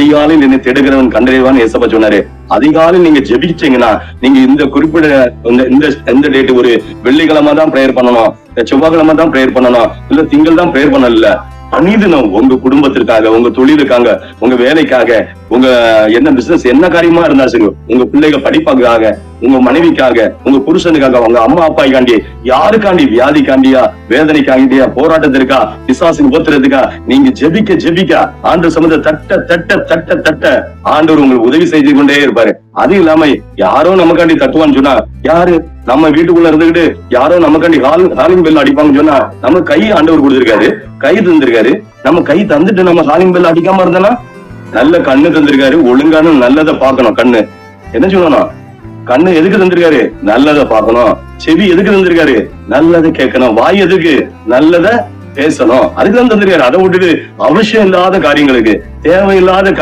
அதிகாலையில் என்னை தேடுகிறவன் கண்டறிவான்னு ஏசப்பா சொன்னாரு. அதிகாலையில் நீங்க ஜெபிச்சீங்கன்னா, நீங்க இந்த குறிப்பிட்ட இந்த டேட் ஒரு வெள்ளிக்கிழமை தான் பிரேயர் பண்ணணும், செவ்வாய்க்கிழமை தான் பிரேயர் பண்ணணும், இல்ல திங்கள் தான் பிரேயர் பண்ணல. அனிதினம் உங்க குடும்பத்திற்காக, உங்க தொழிலுக்காக, உங்க வேலைக்காக, உங்க என்ன பிசினஸ் என்ன காரியமா இருந்தா சரி, உங்க பிள்ளைகள் படிப்பாக்காக, உங்க மனைவிக்காக, உங்க புருஷனுக்காக, உங்க அம்மா அப்பாய்க்காண்டி, யாருக்காண்டி, வியாதிக்காண்டியா, வேதனைக்காண்டியா, போராட்டத்திற்கா, பிசாசுக்கு போத்துறதுக்கா, நீங்க ஜெபிக்க ஜெபிக்க ஆண்டவர் சம்பந்த தட்ட தட்ட தட்ட தட்ட ஆண்டவர் உங்களுக்கு உதவி செய்து கொண்டே இருப்பாரு. அது இல்லாம யாரோ நமக்காண்டி தட்டுவான்னு சொன்னா, யாரு நம்ம வீட்டுக்குள்ள இருந்துகிட்டு யாரோ நமக்காண்டி காலிங் பெல் அடிப்பாங்கன்னு சொன்னா, நம்ம கை ஆண்டவர் கொடுத்திருக்காரு, கை தந்திருக்காரு. நம்ம கை தந்துட்டு நம்ம காலிங் பெல் அடிக்காம இருந்தோம்னா, நல்ல கண்ணு தந்திருக்காரு, ஒழுங்கான நல்லதை பார்க்கணும். கண்ணு என்ன சொல்லணும்? கண்ணு எதுக்கு தந்திருக்காரு? நல்லதை பார்க்கணும். செவி எதுக்கு தந்திருக்காரு? நல்லதை கேட்கணும். வாய் எதுக்கு? நல்லதை பேசணும். அதுக்குதான் தந்திருக்காரு. அதை விட்டுட்டு அவசியம் இல்லாத காரியங்களுக்கு, தேவையில்லாத